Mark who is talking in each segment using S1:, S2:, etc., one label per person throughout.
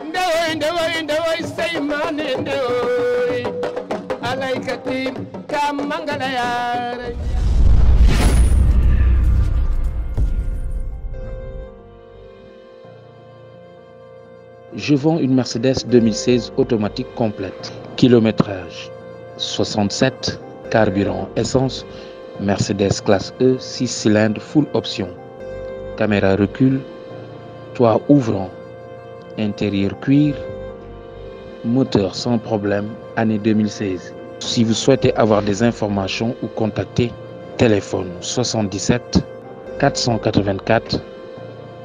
S1: ndewoy seymane ndewoy alaykati kam mangala yaare.
S2: Je vends une Mercedes 2016 automatique complète. Kilométrage 67, carburant essence, Mercedes classe E, 6 cylindres full option. Caméra recul, toit ouvrant, intérieur cuir, moteur sans problème, année 2016. Si vous souhaitez avoir des informations ou contacter, téléphone 77 484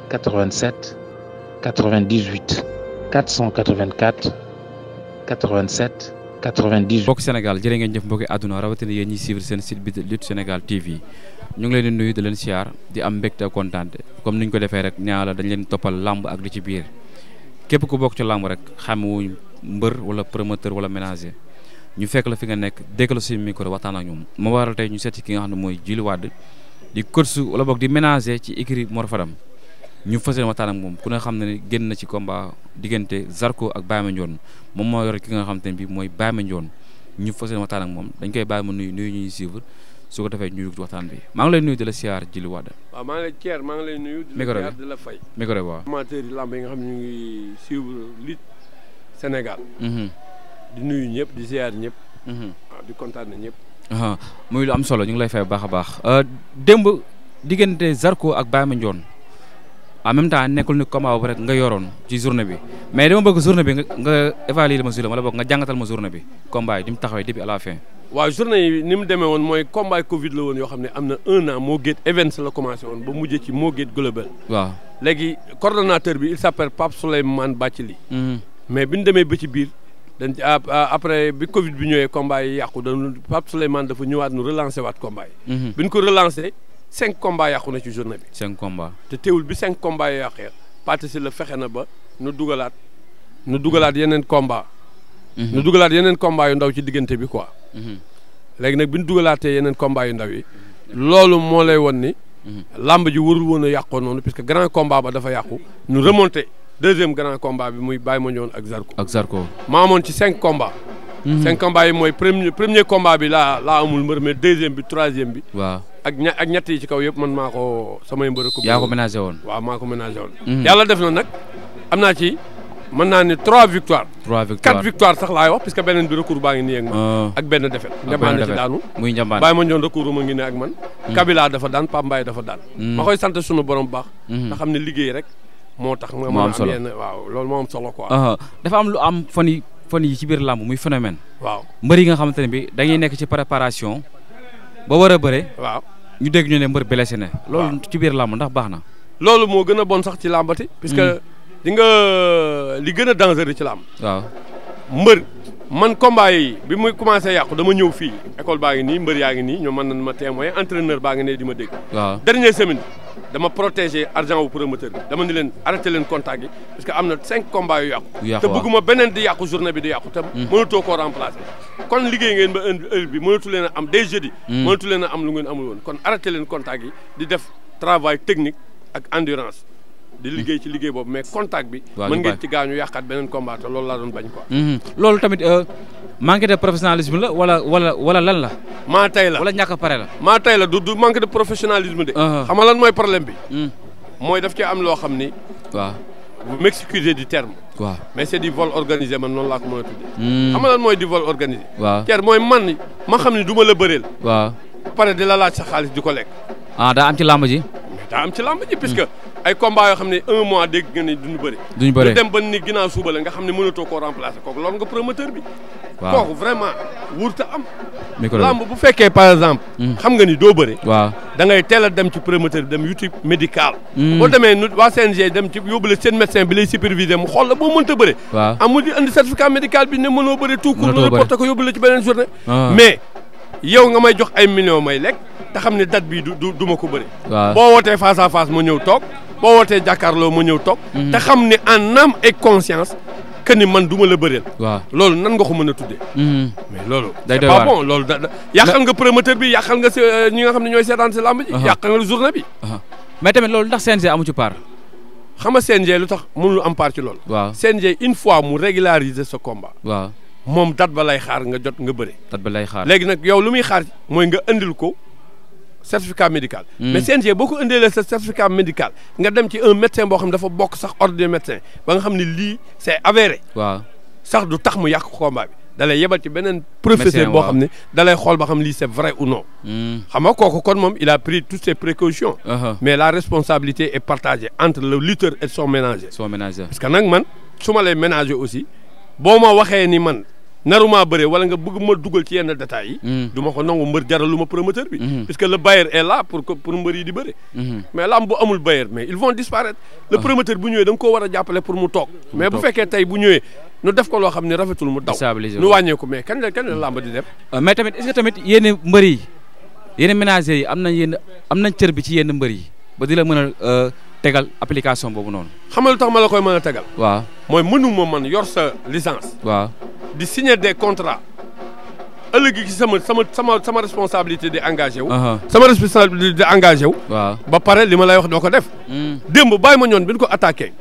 S2: 87 98 484 87 98.
S3: mbokk Sénégal jërë ngeen jëf mbokki àdduna rawatina yéen ñi suivre seen site bi Lutte Sénégal TV ñu ngi leen di nuyu di leen siyaar di am mbégte ak kontaante comme niñ ko defee rek ñaa la dañ leen toppal làmb ak li ci biir képp ku bokk ci làmb rek xamewuñ mbër wala promoteur wala ménager ñu fekk la fi nga nekk dégg la suñu micro waxtaan ak ñoom moo waral tey ñu seet ci ki nga xam ne mooy Djily Wade di coach wala boog di ménager ci écurie Mor Fadam ñu fas yéene waxtaan ak moom ku ne xam ne génn na ci combat diggante Zarko ak Baye Mandione moom moo yor ki nga xam te ne bii mooy Baye Mandione ñu fas yéene waxtaan ak moom dañ koy bàyyi ma nuyu ñuy suivre su ko defee ñu dugg ci waxtaan bi maa ngi lay nuyu di la siyaar Djily Wade.
S4: waaw maa ngi lay nuyu. di la siyaar di la fay.
S3: micro bi waaw.
S4: amateurs yi lamb yi nga xam ne ñu ngi suivre Lutte Sénégal. di nuyu ñëpp di siyaar ñëpp. waaw di kontaan na ñëpp.
S3: muy lu am solo ñu ngi lay fay bu baax a baax démb diggante Zarko ak Baye Mandione en même temps nekkul ni combat boobu rek nga yoroon ci journée bi mais dama bëgg journée bi nga évaluer ma journée wala boog nga jàngatal ma journée bi combat yi ni mu taxawee depuis à la fin.
S4: waaw journée yi ni mu demee woon mooy combat Covid la woon yoo xam ne am na 1 an Mo Gates Events la commencé woon ba mujjee ci Mo Gates Global. waaw léegi coordonnateur bi il s'appelle Pape Souleymane Bathily. mais bi ñu demee ba ci biir dañ après bi Covid bi ñëwee combat yi yàqu dañu Pape Souleymane dafa ñëwaat nu relancer waat combat yi. bi ñu ko relancer 5 combats yàqu na ci journée bi.
S3: 5 combats
S4: te teewul bi 5 combats yi yàqee Pathé Sylla la fexe na ba nu dugalaat yeneen combat nu dugalaat yeneen combat yu ndaw ci diggante bi quoi. léegi nag bi ñu dugalaatee yeneen combat yu ndaw yi loolu moo lay won ni. làmb ji warul woon a yàqoo noonu puisque grand combat ba dafa yàqu nu remonté deuxième grand combat bi muy Baye Mandione ak Zarko. maa amoon ci 5 combats. 5 combats yi mooy premier combat bi laa amul mbër mais deuxième bi troisième bi. waaw ak ñett yi ci kaw yëpp man maa ko samay mbër.
S3: yaa ko ménagé woon.
S4: waaw maa ko ménagé woon. yàlla def na nag am naa ci mën naa ne 3 victoires. 4 victoires sax laay wax parce que beneen bi recours baa ngi nii ak man. ak benn défaite. njambaan na ci daanu. muy njambaan Baye Mandione recours ma ngi ne ak man. Kabila dafa daan Pape Mbaye dafa daan. ma koy sant sunu borom bu baax. nga xam ne liggéey rek moo tax.
S3: moo am solo
S4: waaw loolu moo am solo quoi.
S3: dafa am lu am fan yi ci biir làmb muy phénomène.
S4: waaw
S3: mbër yi nga xamante ne bi dañuy nekk ci préparation ba war a bëre.
S4: waaw
S3: ñu dégg ñu ne mbër blessé ne. loolu ci biir làmb ndax baax na.
S4: loolu moo gën a bon sax ci làmbati. puisque di nga li gën a dangereux ci làmb. waaw mbër man combat yi bi muy commencé yàqu dama ñëw fii école baa ngi nii mbër yaa ngi nii ñoom mën nañ ma témoin entraîneur baa ngi ne di ma dégg. waaw dernière semaine dama protéger argent wu promoteur bi dama ni leen arrêté leen contact yi parce que am na 5 combats yu yàqu. te bëgguma beneen di yàqu journée bi di yàqu te mënatoo koo remplacer. kon liggéey ngeen ba heure bi mënatu leen a am dès jeudi. mënatu leen a am lu ngeen amul woon kon arrêté leen contact yi di def travail technique ak endurance. di liggéey ci liggéey boobu mais contact bi. mën ngeen ci gaañu yàqaat beneen combat te loolu laa doon bañ quoi.
S3: loolu tamit manque de professionnalisme la wala lan la.
S4: maa tey la
S3: wala ñàkk a pare la.
S4: maa tey la du manque de professionnalisme de. xam nga lan mooy problème bi. mooy daf ci am loo xam ni. waaw vous m'excusez du terme. waaw mais c'est du vol organisé man noonu laa ko mën a tuddee. xam nga lan mooy du vol organisé. waaw terme mooy man ma xam ni du ma la bëreel. waaw pare di la laaj sa xaalis di ko lekk.
S3: daa am ci làmb ji.
S4: daa am ci làmb ji puisque ay combat yoo xam ne 1 mois dégg nga ni duñu bëri.
S3: bëri
S4: dem ba ni ginnaaw suba la nga xam ne mënatoo koo remplacer kooku loolu nga promoteur bi. waaw kooku vraiment wurta am. lamb bu fekkee par exemple. xam nga ni doo bëri. waaw da ngay teel a dem ci promoteur bi dem YouTube médical. boo demee waa CNG dem ci yóbbu la seen médecin bi lay superviser mu xool la boo mënta bëri. waaw amul di andi certificat médical bi ne mënoo bëri tout court. mënoo reporté ko yóbbu la ci beneen journée. mais yow nga may jox ay millions may lekk te xam ne date bii du ma ko bëri. waaw boo wootee face à face ma ñëw toog. boo wootee jàkkaarloo ma ñëw toog. te xam ne en âme et conscience que ni man du ma la bëreel. waaw loolu nan nga ko mën a tuddee. mais loolu. day doy waar bon loolu yàqal nga promoteur bi yàqal nga ñi nga xam ne ñooy seetaan si làmb ji. yàqal nga journée bi.
S3: mais tamit loolu ndax CNG amu ci part.
S4: xam nga CNG lu tax mënul am part ci loolu.
S3: waaw
S4: CNG une fois mu régulariser ce combat.
S3: waaw
S4: moom date ba lay xaar nga jot nga bëre.
S3: date ba lay xaar
S4: léegi nag yow lu muy xaar mooy nga indil ko certificat médical. mais CNG boo ko indilee sa certificat médical nga dem ci un médecin boo xam ne dafa bokk sax ordre des médecins ba nga xam ne lii c'est avéré.
S3: waaw
S4: sax du tax mu yàq combat bi. da lay yebal ci beneen professeur boo xam ne da lay xool ba xam lii c'est vrai ou non. xam nga kooku kon moom il a pris toutes ses précautions. mais la responsabilité est partagée entre le lutteur et son ménager. parce que nag man su ma lay ménager aussi boo ma waxee ni man naruma bëre wala nga bëgg ma dugal ci yenn détails yi. du ma ko nangu mbër jaralu ma promoteur bi. puisque le bailleur est là pour mbër yi di bëre. mais lamb bu amul bailleur mais ils vont disparaître. le promoteur bu ñëwee da nga koo war a jàppale pour mu toog. mais bu fekkee tey bu ñëwee. nu def ko loo xam ne rafetul mu daw nu wàññeeku mais kañ la làmb di dem.
S3: mais tamit est-ce que tamit yéen mbër yi yéen ménager yi am nañ cër bi ci yenn mbër yi ba di la mën a tegal application boobu noonu.
S4: xam nga lu tax ma la koy mën a tegal.
S3: waaw mooy
S4: mënuma man yor sa licence.
S3: waaw
S4: di signer des contrats ëllëg gi sama responsabilité di engagé wu. sama responsabilité di engagé wu.
S3: waaw
S4: ba pare li ma lay wax doo ko def. démb bàyyi ma ñoon bi ñu ko attaqué.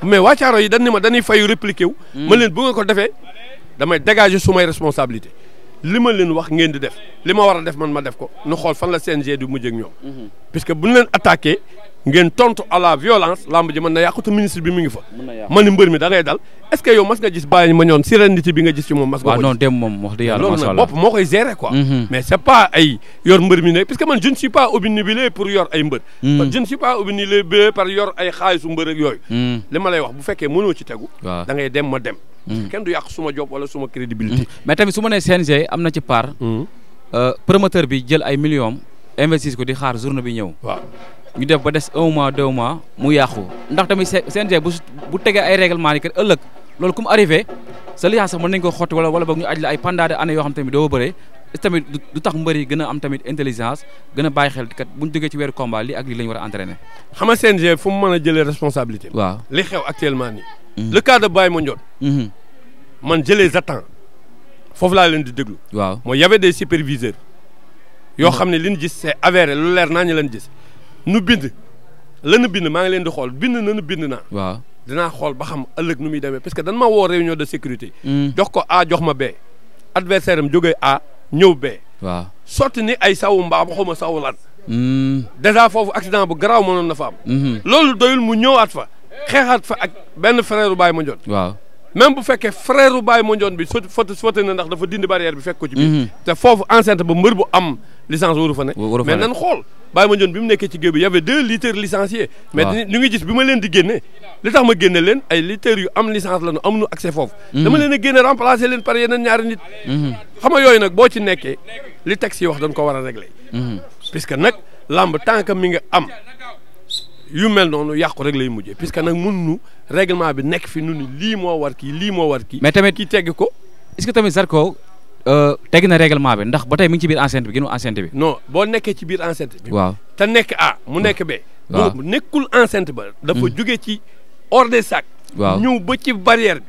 S4: mais waa Caaro yi dañ ni ma dañuy fayu répliqué wu. ma leen bu nga ko defee damay dégager sumay responsabilité li ma leen wax ngeen di def li ma war a def man ma def ko nu xool fan la CNG di mujj ak ñoom. puisque bu ñu leen attaqué ngeen tontu à la violence lamb ji mën na yàqu te ministre bi mi ngi fa. ma ni mbër mi da ngay dal est-ce que yow mas nga gis bàyyi ma ñoon sérénité bi nga gis ci moom. mas nga ko
S3: non dem moom wax dëgg yàlla macha allah
S4: loolu nag bopp moo koy gérer quoi. mais c'est pas ay yor mbër mi ne parce que man je ne suis pas obnubilé pour yor ay mbër. je ne suis pas obnubilé par yor ay xaalisu mbër ak yooyu. li ma lay wax bu fekkee mënoo ci tegu. da ngay dem ma dem. kenn du yàq suma job wala suma crédibilité.
S3: mais tamit su ma nee CNG am na ci part. promoteur bi jël ay millions investir ko di xaar journée bi ñëw.
S4: waaw
S3: ñu def ba des 1 mois 2 mois mu yàqu ndax tamit CNG bu tegee ay règlement yi kat ëllëg loolu comme arrivé sa licence sax mën nañ ko xotti wala boog ñu aj la ay pendant des années yoo xam tamit doo bëree tamit du tax mbër yi gën a am tamit intelligence gën a bàyyi xel kat buñ duggee ci weeru combat lii ak lii la ñu war a entraîner.
S4: xam nga CNG fu mu mën a jëlee responsabilité.
S3: waaw
S4: li xew actuellement nii. le cas de Baye Mandione. man je les attends foofu laa leen di déglu.
S3: waaw
S4: mooy y avait des superviseurs. yoo xam ne li ñu gis c'est avéré lu leer naa ñu leen gis. nu bind lanu bind maa ngi leen di xool bind na nu bind naa.
S3: waaw
S4: dinaa xool ba xam ëllëg nu muy demee parce que dan ma woo réunion de sécurité. jox ko A jox ma B. adversaire am jógee A ñëw B.
S3: waaw
S4: sotti ni ay sawu mbaam xaw ma sawu lan. déjà foofu accident bu garaaw mënoon na fa am. loolu doyul mu ñëwaat fa xeexaat fa ak benn frère Baye Mandione.
S3: waaw
S4: même bu fekkee frère Baye Mandione bi sotti na ndax dafa dindi barrière bi fekk ko ci biir. te foofu enceinte ba mbër bu am licence waru fa ne. mais nan xool. Baye Mandione bi mu nekkee ci géew bi y avait 2 lutteurs licenciés. mais ñu ngi gis bi ma leen di génne li tax ma génne leen ay lutteurs yu am licence la ñu amuñu accès foofu. dama leen a génne remplacer leen par yeneen ñaari nit. xam nga yooyu nag boo ci nekkee li texte yi wax dañ ko war a régler. puisque nag lamb tant que mi nga am yu mel noonu yàqu rek lay mujjee puisque nag mënuñu règlement bi nekk fi nu ni lii moo war kii lii moo war kii.
S3: mais tamit
S4: kii tegg ko.
S3: est-ce que tamit Zarko tegg na règlement bi ndax ba tey mi ngi ci biir enceinte bi gënu enceinte bi.
S4: non boo nekkee ci biir enceinte bi.
S3: waaw
S4: te nekk A mu nekk B. waaw bu nekkul enceinte ba. dafa jóge ci hors des sacs.
S3: waaw
S4: ñëw ba ci barrière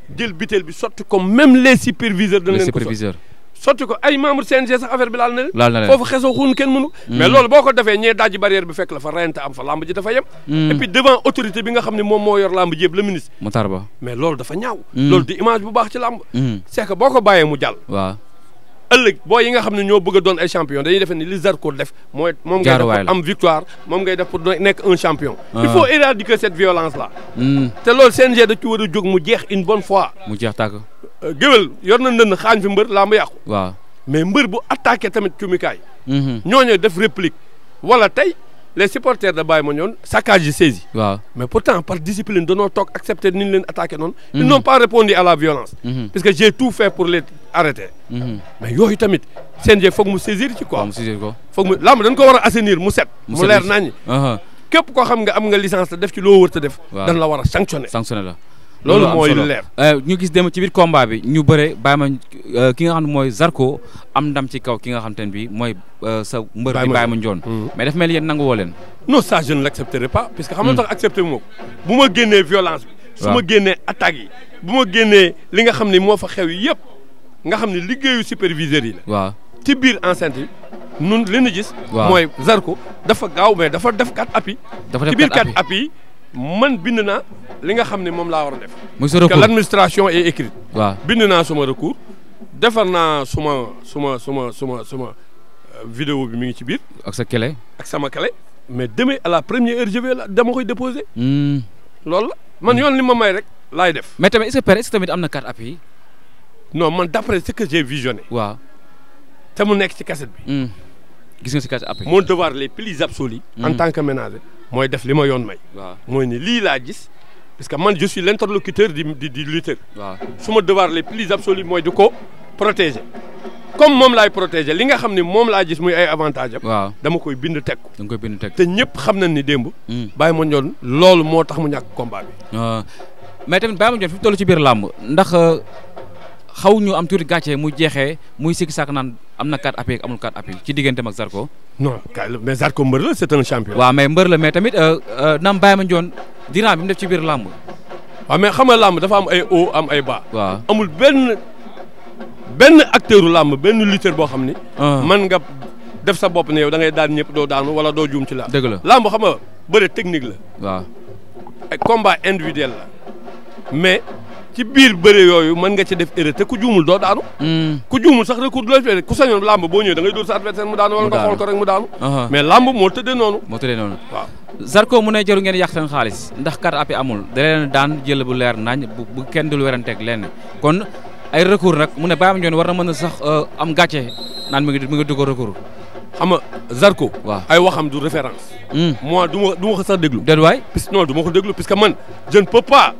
S4: bi jël butéel bi sotti ko même les superviseurs. dañ leen ko sotti ko ay membre CNG sax affaire bi laal na leen. foofu xesoo xun kenn mënu. mais loolu boo ko defee ñee dajji barrière bi fekk la fa reyante am fa lamb ji dafa yem. et puis devant autorité bi nga xam ne moom moo yor lamb ji yëpp le ministre.
S3: Matar Ba
S4: mais loolu dafa ñaaw. loolu di image bu baax ci lamb. c'est que boo ko bàyyee mu jàll.
S3: waaw
S4: ëllëg boo yi nga xam ne ñoo bëgg a doon ay champion dañuy defe ni li Zarko def mooy moom ngay def pour am victoire moom ngay def pour nekk un champion. il faut éradiquer cette violence là. te loolu CNG da ci war a jóg mu jeex une bonne fois.
S3: mu jeex tàgg.
S4: géwél yor na ndënd xaañ fi mbër lamb yàqu.
S3: waaw
S4: mais mbër bu attaqué tamit cumikaay. ñooñu def réplique wala tey les supporters de Baye Mandione saccage yi saisi.
S3: waaw
S4: mais pourtant par discipline dañoo toog accepter ni ñu leen attaqué noonu. ils n'ont pas répondu à la violence. parce que j'ai tout fait pour les arrêter. mais yooyu tamit CNG foog mu saisir ci quoi.
S3: mu saisir ko
S4: foog mu lamb dañ ko war a assainir mu set. mu leer naññi. képp koo xam nga am nga licence te def ci loo wër te def. dañ la war a sanctionner.
S3: sanctionner la.
S4: loolu mooy leer.
S3: ñu gis dem ci biir combat bi ñu bëre Baye Mandione ki nga xam ne mooy Zarko am ndam ci kaw ki nga xam te ne bii mooy sa mbër bi Baye Mandione. mais daf mel yéen nangu woo leen.
S4: non ça je ne l'accepterai pas parce que xam nga tax accepté moo ko bu ma génnee violence bi. su ma génnee attaques yi. bu ma génnee li nga xam ne moo fa xew yëpp nga xam ne liggéeyu superviseurs yi la.
S3: waaw
S4: ci biir enceinte yi nun li ñu gis.
S3: waaw
S4: mooy Zarko dafa gaaw mais dafa def 4 appuis.
S3: dafa def 4 appuis
S4: ci biir 4 appuis yi man bind naa li nga xam ne moom laa war a def.
S3: muy sa recours
S4: que l'administration est écrite.
S3: waaw
S4: bind naa suma recours defar naa suma vidéo bi mi ngi ci biir.
S3: ak sa clé.
S4: ak sama clé. mais demain à la première heure je vais dama koy déposer. loolu la man yoon li ma may rek laay def.
S3: mais tamit est-ce que tamit am na carte appui.
S4: non man d'après ce que j'ai visionné.
S3: waaw
S4: te mu nekk ci cassette bi.
S3: gis nga si carte appui.
S4: mon devoir les plus absolus. en tant que ménager mooy def li ma yoon may.
S3: waaw
S4: mooy ni lii laa gis parce que man je suis l'interlocuteur du lutteur.
S3: waaw
S4: suma devoir les plus absolus mooy di ko protéger. comme moom laay protéger li nga xam ne moom laa gis muy ay avantage am.
S3: waaw
S4: dama koy bind teg ko.
S3: da nga koy bind teg
S4: te ñëpp xam nañ ni démb. Baye Mandione loolu moo tax mu ñàkk combat bi.
S3: mais tamit Baye Mandione fi mu toll ci biir làmb ndax xaw ñu am tuuti gàcce mu jeexee muy sikki sàkk naan am na carte appui amul carte appui ci digganteem ak Zarko.
S4: non mais Zarko mbër la c'est un champion.
S3: waaw mais mbër la mais tamit naam Baye Mandione dinaa bi mu def ci biir làmb.
S4: waaw mais xam nga làmb dafa am ay haut am ay bas.
S3: waaw
S4: amul benn acteur u làmb benn lutteur boo xam ni. man nga def sa bopp ne yow da ngay daan ñëpp doo daanu wala doo juum ci làmb.
S3: dëgg la
S4: làmb xam nga bëre technique la.
S3: waaw
S4: ay combat individuel la mais ci biir bëre yooyu mën nga ci def erreur te ku juumul doo daanu. ku juumul sax recours du la fi ku sañoon làmb boo ñëwee da ngay dóor sa adversaire mu daanu wala nga xool ko rek mu daanu. mais làmb moo tëddee noonu. waaw.
S3: Zarko mu ne jaru ngeen yàq seen xaalis ndax carte appui amul da leen daan jël bu leer nañ bu kenn dul weranteeg lenn kon ay recours nag mu ne Baye Mandione war na mën a sax am gàcce naan mi ngi dugg recours.
S4: xam nga Zarko.
S3: waaw
S4: ay waxam du référence. moi du ma ko sax déglu.
S3: déedéet waay.
S4: non du ma ko déglu parce que man je ne peux pas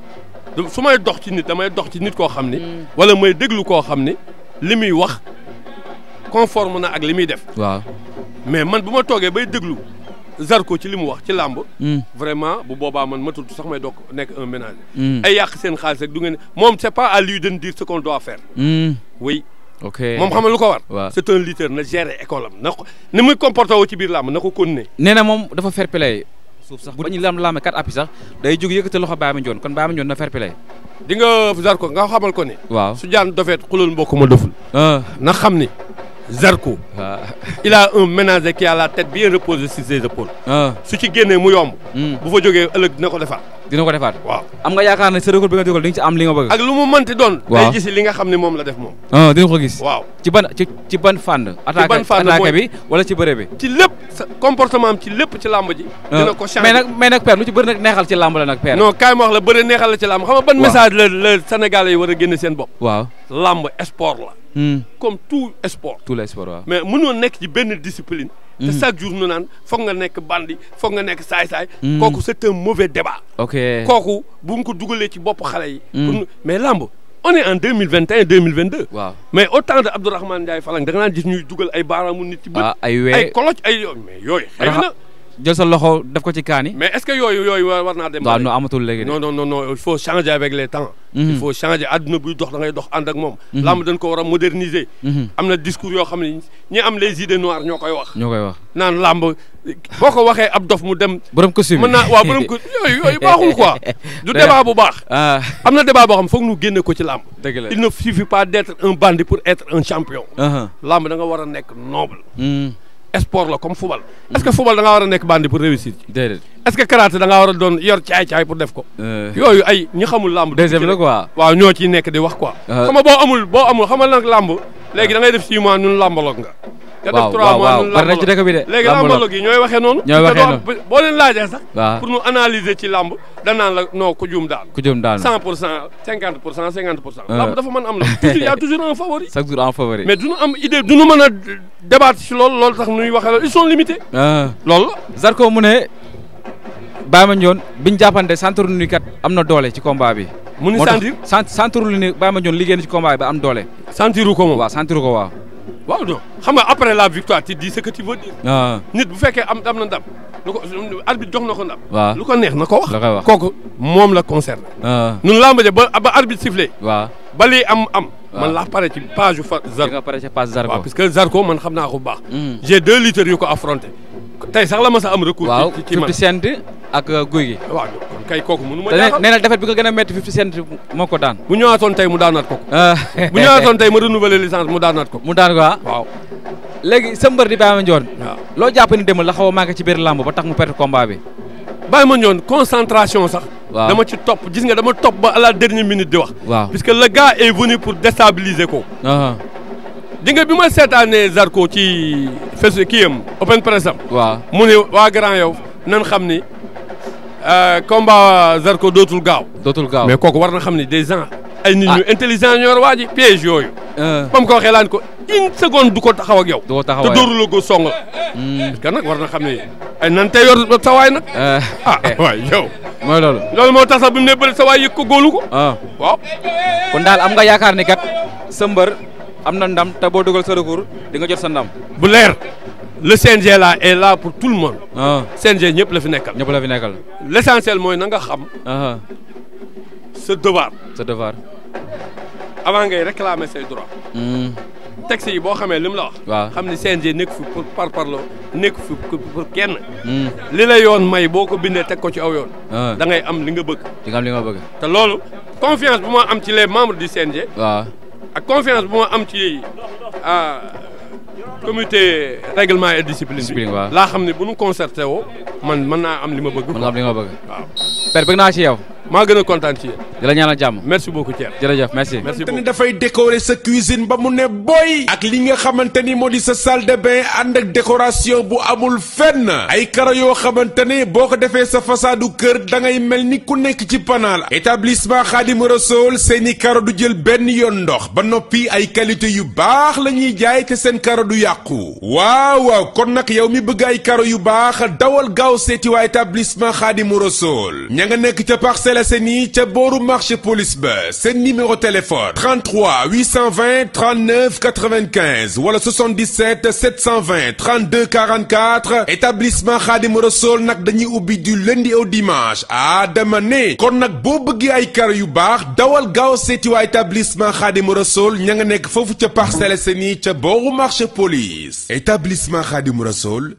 S4: su may dox ci nit damay dox ci nit koo xam ni. wala may déglu koo xam ni li muy wax conforme na ak li muy def.
S3: waaw
S4: mais man bu ma toogee bay déglu Zarko ci li mu wax ci làmb. vraiment bu boobaa man matul sax may doog nekk un ménager. ay yàq seen xaalis rek du ngeen moom c'est pas à lui de dire ce qu'on doit faire. oui.
S3: ok
S4: moom xam nga lu ko war.
S3: waaw
S4: c'est un lutteur na gérer école am na ko ni muy comporté woo ci biir làmb na ko continuer.
S3: nee na moom dafa fair play suuf sax bu ñu lamee carte appui sax day jóg yëkkati loxo Baye Mandione kon Baye Mandione na fair play.
S4: di nga Zarko nga xamal ko ni.
S3: waaw
S4: su jaan dofeet xulul mbokk ma doful. na xam ni Zarko. il a un ménager qui a la tête bien reposée sur ses épaules. su ci génnee mu yomb. bu fa jógee ëllëg dina ko defaat.
S3: dina ko defaat.
S4: waaw
S3: am nga yaakaar ne sa recours bi nga dugal di nga ci am li nga bëgg.
S4: ak lu mu mënti doon.
S3: waaw
S4: day gis li nga xam ne moom la def moom.
S3: dina ko gis.
S4: waaw
S3: ci ban fànn. attaque bi wala ci bëre bi.
S4: ci lépp sa comportement am ci lépp ci làmb ji. dina ko changer
S3: mais nag père lu ci bëri nag neexal ci làmb la nag père.
S4: non kaay ma wax la bëri neexal la ci làmb xam nga ban message la Sénégalais yi war a génne seen bopp.
S3: waaw
S4: làmb sport la. comme tout sport.
S3: tout le sport waaw.
S4: mais mënoo nekk ci benn discipline. te chaque jour ñu naan foog nga nekk bandi foog nga nekk saay-saay. kooku c'est un mauvais débat.
S3: ok
S4: kooku bu nga ko dugalee ci bopp xale yi. mais làmb on est en 2021 2022.
S3: waaw
S4: mais au temps de Abdourahmane Ndiaye Falang da nga naan gis ñuy dugal ay baaraamu nit ci bët.
S3: ay wee
S4: ay koloc ay mais yooyu. xëy na
S3: jël sa loxo def ko ci kaani.
S4: mais est-ce que yooyu war naa dem.
S3: waaw non amatul léegi de.
S4: non il faut changer avec les temps. il faut changer àdduna buy dox da ngay dox ànd ak moom. lamb dañ ko war a moderniser. am na discours yoo xam ne ñi am les idées noires ñoo koy wax. naan lamb boo ko waxee ab dof mu dem.
S3: borom costume
S4: mën naa waaw borom costume yooyu baaxul quoi. du débat bu baax. am na débat boo xam foog ñu génne ko ci lamb.
S3: dëgg la
S4: il ne suffit pas d'être un bandit pour être un champion. lamb da nga war a nekk noble. sport la comme football. est-ce que football da ngaa war a nekk bandi pour réussir ci.
S3: déedéet
S4: est-ce que karaté da ngaa war a doon yor caay-caay pour def ko. yooyu ay ñi xamul làmb.
S3: deuxième la quoi.
S4: waaw ñoo ciy nekk di wax quoi. xam nga boo amul xam nga nag làmb léegi da ngay def 6 mois ñun làmbaloog nga. nga def 3 mois ñun
S3: bari na ci dëkk bi de.
S4: léegi làmbaloog yi ñooy waxee noonu. boo leen laajee sax. pour ñu analyser ci làmb danaan la non ku juum daal. 100% 50%. làmb dafa mën am la toujours y a toujours un favori.
S3: chaque jour un favori.
S4: mais duñu am idée duñu mën a débattre ci loolu tax ñuy waxee loolu ils sont limités. loolu la.
S3: Zarko mu ne Baye Mandione biñ jàppante centre ni kat am na doole ci combat bi.
S4: mu ni
S3: centre ni Baye Mandione liggéey na ci combat bi ba am doole.
S4: sentiru ko moom
S3: waaw sentiru ko waaw.
S4: waaw non xam nga après la victoire tu dis ce que tu veux dire. nit bu fekkee am na ndam lu ko arbitre jox na ko ndam.
S3: waaw
S4: lu ko neex na ko wax.
S3: la koy wax
S4: kooku moom la concerné. ñun làmb ja ba arbitre sifflé.
S3: waaw
S4: ba lii am. man laa pare ci page Zarko.
S3: nga pare ci page Zarko.
S4: waaw parce que Zarko man xam naa ko bu baax. j'ai 2 lutteurs yu ko affronté. tey sax la ma sa am recours. ci man
S3: 50 Cent ak Guy gi.
S4: waaw kon kay kooku mënu ma jaaxal.
S3: nee na defet bi nga gën a métti 50 Cent moo ko daan.
S4: bu ñëwaatoon tey mu daanaat ko. bu ñëwaatoon tey ma renouveler licence mu daanaat ko.
S3: mu daan ko
S4: waaw.
S3: léegi sa mbër di Baye Mandione.
S4: waaw
S3: loo jàpp ni demal la xaw a manqué ci biir làmb ba tax mu perte combat bi.
S4: bàyyi ma ñoon concentration sax.
S3: waaw
S4: dama ci topp gis nga dama topp ba à la dernière minute di wax.
S3: waaw
S4: puisque le gars est venu pour déstabiliser ko. di nga bi ma seetaanee Zarko ci kii am open press am.
S3: waaw
S4: mu ne waa Grand Yoff nan xam ni combat Zarko dootul gaaw.
S3: dootul gaaw
S4: mais kooku war na xam ni des gens. ay nit ñu intelligent ñoo waa ji piège yooyu. ba mu ko waxee laan ko une seconde du ko taxaw ak yow.
S3: du ko taxaw
S4: te dóoru la ko song la. parce que nag war na xam ne ay nan tey yor sa waay nag. waay yow.
S3: mooy loolu.
S4: loolu moo tax sax bi mu ne bëri sa waay yëg ko góolu ko. waaw.
S3: kon daal am nga yaakaar ni kat sa mbër am na ndam te boo dugal sa recours di nga jot sa ndam.
S4: bu leer le CNG là est là pour tout le monde. CNG ñëpp la fi nekkal.
S3: ñëpp la fi nekkal.
S4: l' essentiel mooy na nga xam. sa devoir.
S3: sa devoir.
S4: avant ngay réclamer say droits. texte yi boo xamee li mu la wax.
S3: waaw
S4: xam ni CNG nekk fi pour parparloo nekk fi pour kenn. li la yoon may boo ko bindee teg ko ci aw yoon. da ngay am li nga bëgg.
S3: di nga am li nga bëgg.
S4: te loolu confiance bu ma am ci les membres du CNG.
S3: waaw
S4: ak confiance bu ma am ci comité règlement et discipline bi.
S3: waaw
S4: laa xam ne bu nu concerté woo man mën naa am li ma bëgg.
S3: mën nga am li nga bëgg.
S4: waaw.
S3: père bëgg naa ci yow.
S4: maa gën a kontaan ci yéen.
S3: di la ñaanal jàmm.
S4: merci beaucoup Thierno.
S3: jërëjëf merci.
S4: merci beaucoup.
S5: dafay décorer sa cuisine ba mu ne boy. ak li nga xamante ni moo di sa salle de bain ànd ak décoration bu amul fenn. ay karo yoo xamante ne boo ko defee sa façadu kër da ngay mel ni ku nekk ci panaal. établissement Khadim Rassoul seeni karo du jël benn yoon ndox ba noppi ay qualité yu baax la ñuy jaay te seen karo du yàqu. waaw kon nag yow mi bëgg ay karo yu baax dawal gaaw seeti waa établissement Khadim Rassoul ña nga nekk ca Parcelles Assainies ca booru marché police ba seen numéro téléphone 33 820 39 95 wala 77 720 32 44 établissement Khadim Rassoul nag dañuy ubbi du lundi au dimanche dama ne kon nag boo bëggee ay karo yu baax dawal gaaw seeti waa établissement Khadim Rassoul ña nga nekk foofu ca Parcelles Assainies ca booru marché police établissement Khadim Rassoul.